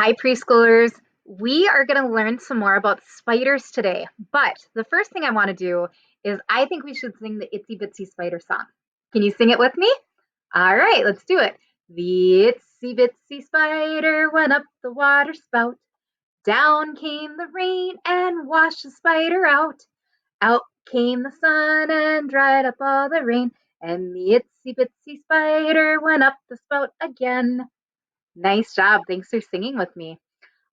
Hi, preschoolers. We are going to learn some more about spiders today. But the first thing I want to do is I think we should sing the Itsy Bitsy Spider song. Can you sing it with me? All right, let's do it. The itsy bitsy spider went up the water spout. Down came the rain and washed the spider out. Out came the sun and dried up all the rain. And the itsy bitsy spider went up the spout again. Nice job. Thanks for singing with me.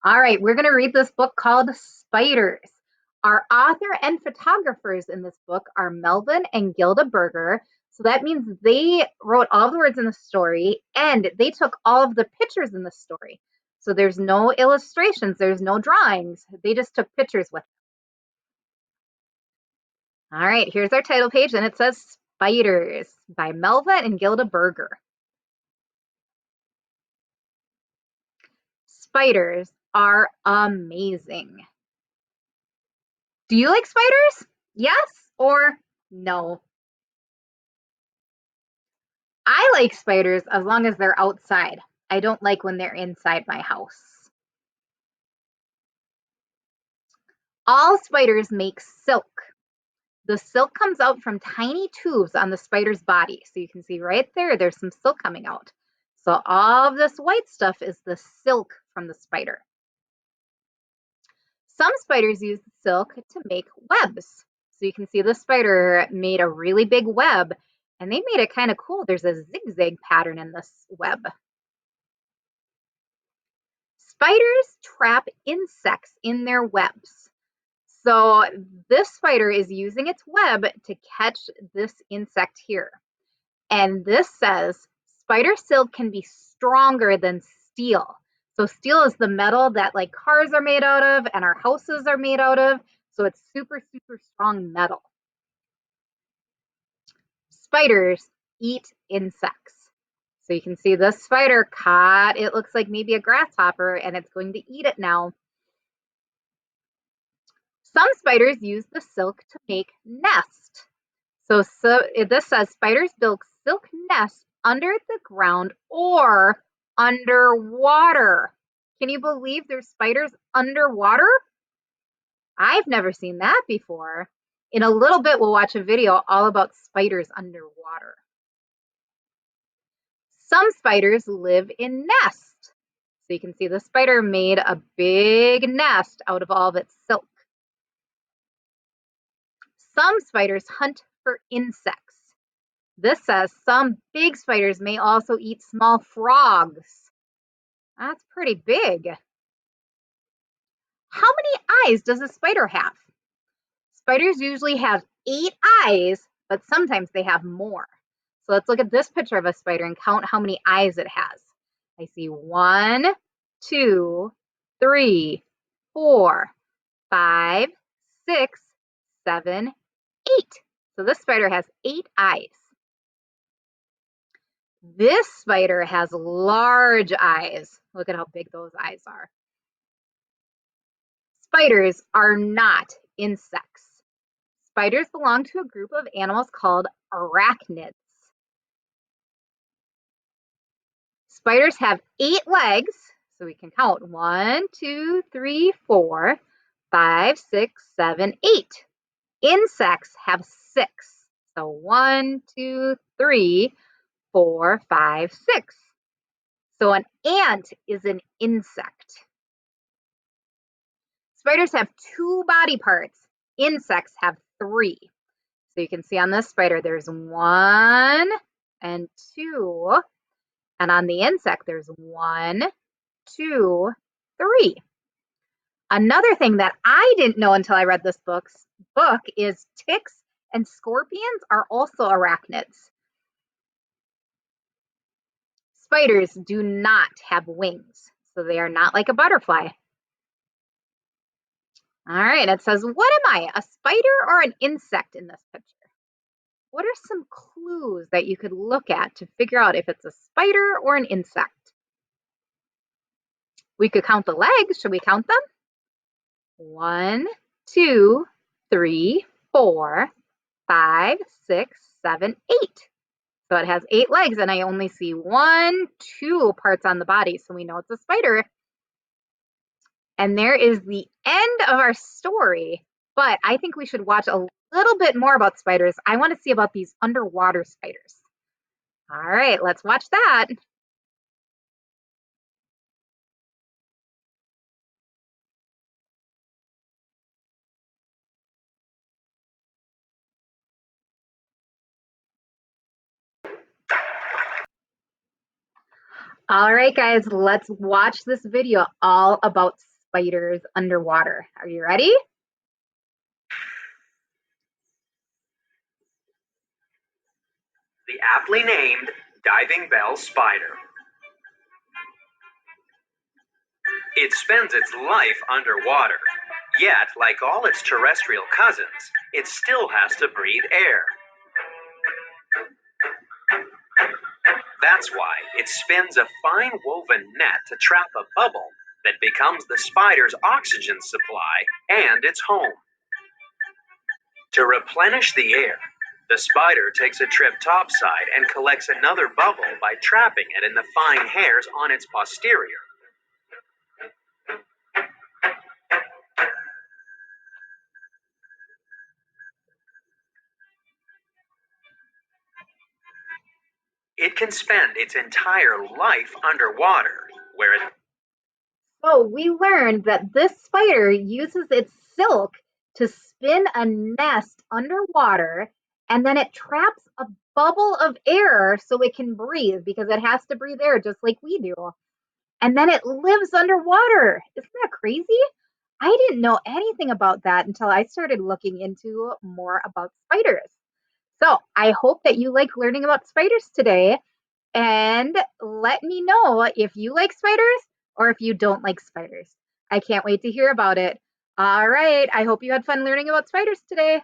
All right, we're going to read this book called Spiders. Our author and photographers in this book are Melvin and Gilda Berger. So that means they wrote all the words in the story and they took all of the pictures in the story. So there's no illustrations, there's no drawings. They just took pictures with them. All right, here's our title page and it says Spiders by Melvin and Gilda Berger. Spiders are amazing. Do you like spiders? Yes or no? I like spiders as long as they're outside. I don't like when they're inside my house. All spiders make silk. The silk comes out from tiny tubes on the spider's body. So you can see right there, there's some silk coming out. So all of this white stuff is the silk from the spider. Some spiders use the silk to make webs. So you can see the spider made a really big web and they made it kind of cool. There's a zigzag pattern in this web. Spiders trap insects in their webs. So this spider is using its web to catch this insect here. And this says spider silk can be stronger than steel. So steel is the metal that like cars are made out of and our houses are made out of. So it's super, super strong metal. Spiders eat insects. So you can see this spider caught, it looks like maybe a grasshopper and it's going to eat it now. Some spiders use the silk to make nests. So this says spiders build silk nests under the ground or underwater. Can you believe there's spiders underwater? I've never seen that before. In a little bit, we'll watch a video all about spiders underwater. Some spiders live in nests. So you can see the spider made a big nest out of all of its silk. Some spiders hunt for insects. This says some big spiders may also eat small frogs. That's pretty big. How many eyes does a spider have? Spiders usually have 8 eyes, but sometimes they have more. So let's look at this picture of a spider and count how many eyes it has. I see 1, 2, 3, 4, 5, 6, 7, 8. So this spider has 8 eyes. This spider has large eyes. Look at how big those eyes are. Spiders are not insects. Spiders belong to a group of animals called arachnids. Spiders have 8 legs, so we can count 1, 2, 3, 4, 5, 6, 7, 8. Insects have 6. So 1, 2, 3, 4, 5, 6. So an ant is an insect. Spiders have 2 body parts. Insects have 3. So you can see on this spider, there's 1 and 2. And on the insect, there's 1, 2, 3. Another thing that I didn't know until I read this book is ticks and scorpions are also arachnids. Spiders do not have wings, so they are not like a butterfly. All right, it says, what am I, a spider or an insect in this picture? What are some clues that you could look at to figure out if it's a spider or an insect? We could count the legs. Should we count them? 1, 2, 3, 4, 5, 6, 7, 8. So it has 8 legs and I only see 1, 2 parts on the body. So we know it's a spider. And there is the end of our story. But I think we should watch a little bit more about spiders. I want to see about these underwater spiders. All right, let's watch that. All right, guys, let's watch this video all about spiders underwater. Are you ready? The aptly named diving bell spider. It spends its life underwater, yet, like all its terrestrial cousins, it still has to breathe air. That's why it spins a fine woven net to trap a bubble that becomes the spider's oxygen supply and its home. To replenish the air, the spider takes a trip topside and collects another bubble by trapping it in the fine hairs on its posterior. It can spend its entire life underwater, where it So we learned that this spider uses its silk to spin a nest underwater, and then it traps a bubble of air so it can breathe because it has to breathe air just like we do. And then it lives underwater. Isn't that crazy? I didn't know anything about that until I started looking into more about spiders. So I hope that you like learning about spiders today. And let me know if you like spiders or if you don't like spiders. I can't wait to hear about it. All right. I hope you had fun learning about spiders today.